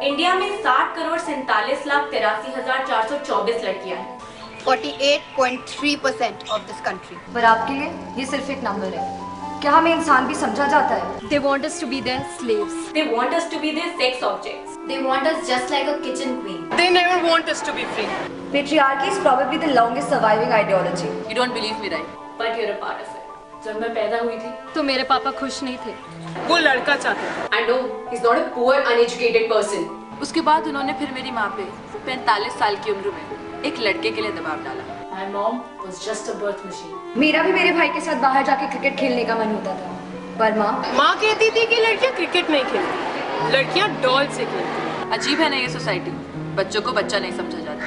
India में 60,47,43,424 लड़कियां हैं। 48.3% of this country. पर आपके लिए ये सिर्फ एक नंबर है। क्या हमें इंसान भी समझा जाता है? They want us to be their slaves. They want us to be their sex objects. They want us just like a kitchen queen. They never want us to be free. Patriarchy is probably the longest surviving ideology. You don't believe me, right? But you're a part of it. जब मैं पैदा हुई थी तो मेरे पापा खुश नहीं थे। वो लड़का चाहते हैं। And no, he's not a poor, uneducated person. उसके बाद उन्होंने फिर मेरी माँ पे 45 साल की उम्र में एक लड़के के लिए दबाव डाला। My mom was just a birth machine. मेरा भी मेरे भाई के साथ बाहर जाके क्रिकेट खेलने का मन होता था, पर माँ कहती थी कि लड़कियाँ क्रिकेट नहीं खेलती, लड़कियाँ डॉल से खेलती। अजीब है ना ये सोसाइटी। बच्चों को बच्चा नहीं समझा जाता,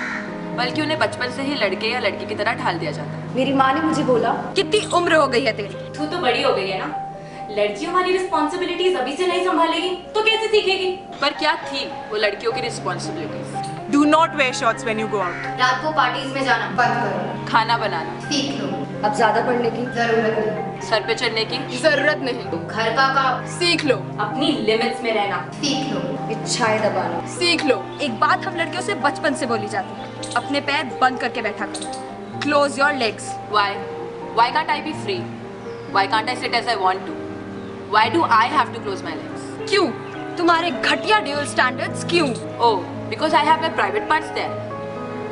बल्कि उन्हें बचपन से ही लड़के या लड़की की तरह ढाल दिया जाता है। मेरी माँ ने मुझे बोला, कितनी उम्र हो गई है तेरी? तू तो बड़ी हो गई है ना, लड़कियों वाली रिस्पॉन्सिबिलिटीज अभी से नहीं संभालेगी तो कैसे सीखेगी? पर क्या थी वो लड़कियों की responsibilities? Do not wear shorts when you go out. रात को पार्टीज में जाना बंद करो। खाना बनाना, सीख लो। अब ज्यादा पढ़ने की जरूरत नहीं। सर पे चढ़ने की जरूरत नहीं। घर का काम सीख लो, अपनी लिमिट्स में रहना सीख लो। इच्छाएं दबाना। सीख लो। एक बात हम लड़कियों से बचपन से बोली जाती है, अपने पैर बंद करके बैठा करो। Close your legs. Why? Why can't I be free? Why can't I sit as I want to? Why do I have to close my legs? क्यों? तुम्हारे घटिया dual standards क्यों? Oh, because I have my private parts there.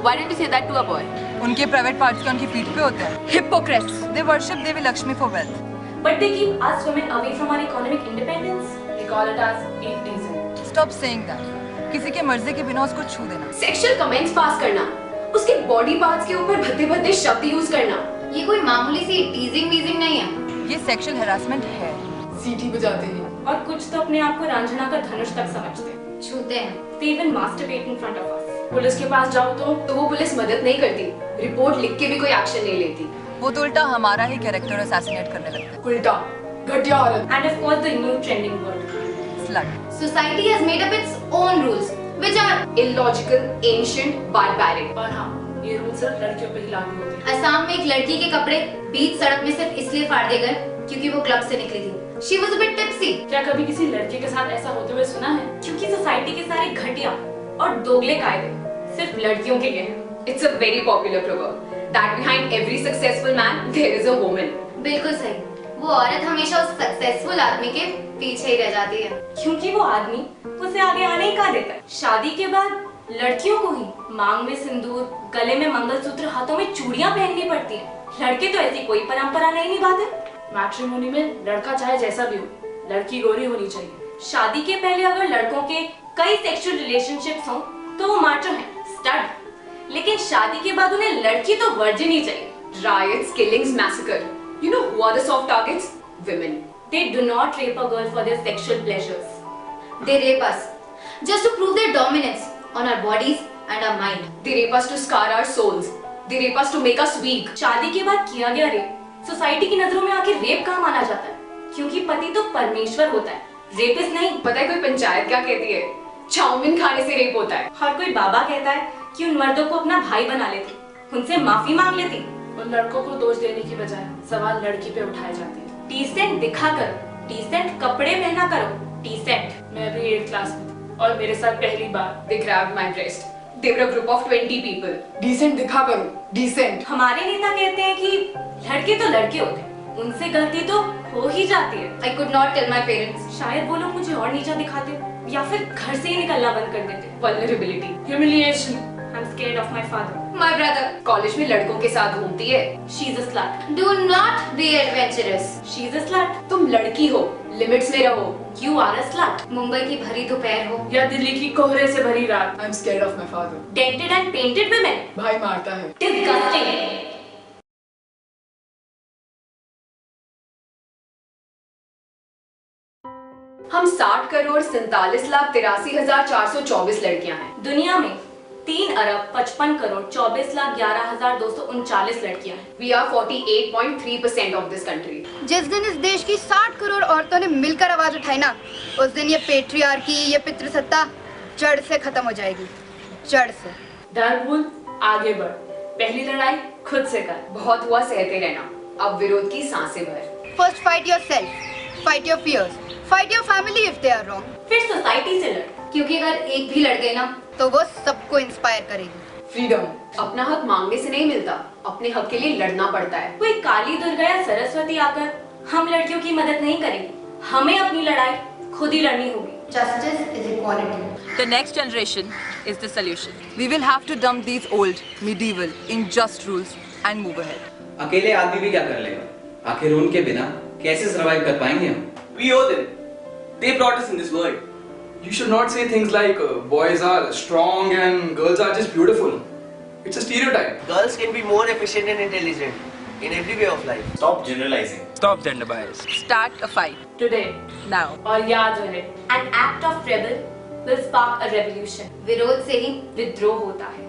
Why didn't you say that to a boy? उनके private parts क्या उनकी पीठ पे होते हैं? Hypocrites. They worship Devi Lakshmi for wealth. But they keep us women away from our economic independence. They call it as atheism. Stop saying that. किसी के मर्जी के बिना उसको छू देना। Sexual comments पास करना, उसके बॉडी पार्ट्स के ऊपर भद्दे-भद्दे शब्द यूज करना, ये कोई मामूली सी टीजिंग वीजिंग नहीं है। ये सेक्सुअल हैरासमेंट है। सीटी बजाते हैं। और कुछ तो अपने आप को रांझना का धनुष तक समझते हैं। छूते हैं। They even masturbate in front of us. Police के पास जाओ तो वो पुलिस मदद नहीं करती, रिपोर्ट लिख के भी कोई एक्शन नहीं लेती। वो तो उल्टा हमारा ही कैरेक्टर असैसिनेट करने लगता है। उल्टा, घटिया औरत। and of course the new trending word. Slut. Society has made up its own rules, which are Illogical, ancient, barbaric. और हाँ, ये रूल सिर्फ लड़कियों पे ही लागू होते हैं। असम में एक लड़की के कपड़े बीच सड़क में सिर्फ इसलिए फाड़ दिए गए क्योंकि वो क्लब से निकली थी। She was a bit tipsy. क्या कभी किसी लड़के के साथ ऐसा होते हुए सुना है? क्योंकि सोसाइटी के सारे घटिया और दोगले कायदे सिर्फ लड़कियों के लिए हैं। It's a very popular proverb that behind every successful man there is a woman. बिल्कुल सही। वो औरत हमेशा उस सक्सेसफुल आदमी के पीछे ही रह जाती है। क्योंकि वो आदमी उसे आगे आने ही कहाँ देता है। शादी के बाद लड़कियों को ही मांग में सिंदूर, गले में मंगलसूत्र, हाथों में चूड़ियां पहननी पड़ती हैं। लड़के तो ऐसी कोई परंपरा नहीं निभाते। मैट्रिमोनी में लड़का चाहे जैसा भी हो, लड़की गोरी होनी चाहिए। शादी के पहले अगर लड़कों के कई सेक्सुअल रिलेशनशिप्स हों तो वो मार्टर हैं, स्टड। लेकिन शादी के बाद उन्हें लड़की तो वर्जिन ही चाहिए। Riots, killings, massacre. You know who are the soft targets? Women. They do not rape a girl for their sexual pleasures. They rape us just to prove their dominance on our bodies and our mind. They rape us to scar our souls. They rape us to make us weak. शादी के बाद किया गया rape society की नजरों में आखिर rape कहाँ माना जाता है? क्योंकि पति तो परमेश्वर होता है, रेपिस्ट नहीं। पता है कोई पंचायत क्या कहती है? चाउमीन खाने से रेप होता है। हर कोई बाबा कहता है कि उन मर्दों को अपना भाई बना लेती, उनसे माफी मांग लेती। उन लड़कों को दोष देने की बजाय सवाल लड़की पे उठाए जाते हैं। डिसेंट दिखा करो, डिसेंट कपड़े पहना करो, डिसेंट। मैं भी 8th क्लास में थी और मेरे साथ पहली बार They grabbed my breast. They were a group of 20 people. Decent दिखा करो, डिसेंट। हमारे नेता कहते हैं कि लड़के तो लड़के होते हैं, उनसे गलती तो हो ही जाती है। I could not tell my parents. शायद वो लोग मुझे और नीचा दिखाते या फिर घर से ही निकलना बंद कर देते। Vulnerability. Humiliation. I'm scared of my father. My brother. College में लड़कों के साथ घूमती है। She's a slut. Do not be adventurous. She's a slut. तुम लड़की हो, लिमिट्स में रहो। You are a slut. Mumbai की भरी दोपहर हो या दिल्ली की कोहरे से भरी रात। I'm scared of my father. Dented and painted women. भाई मारता है। Disgusting. हम 60,47,43,424 लड़कियां हैं। दुनिया में 3,55,24,11,239 लड़कियां हैं। We are 48.3% of this country. जिस दिन इस देश की 60 करोड़ औरतों ने मिलकर आवाज उठाई ना, उस दिन ये पेट्रियार्की, ये पितृसत्ता जड़ से खत्म हो जाएगी, जड़ से। डर भूल, आगे बढ़। पहली लड़ाई खुद से कर। बहुत हुआ सहते रहना, अब विरोध की सांसें भर। First fight yourself, fight your fears, fight your family if they are wrong. फिर सोसाइटी से लड़ क्योंकि अगर एक भी लड़ गए ना तो वो सबको इंस्पायर करेगी। फ्रीडम अपना हक मांगने से नहीं मिलता, अपने हक के लिए लड़ना पड़ता है। कोई काली दुर्गा या सरस्वती आकर हम लड़कियों की मदद नहीं करेगी, हमें अपनी लड़ाई खुद ही लड़नी होगी। Justice is equality. The next generation is the solution. We will have to dump these old, medieval, unjust rules and move ahead. अकेले आदमी भी क्या कर लेगा? आखिर उनके बिना कैसे सरवाइव कर पाएंगे हम? We owe them. They brought us in this world. You should not say things like boys are strong and girls are just beautiful. It's a stereotype. Girls can be more efficient and intelligent in every way of life. Stop generalizing. Stop gender bias. Start a fight Today, now. और याद रहे, an act of rebel will spark a revolution. विरोध से ही विद्रोह होता है।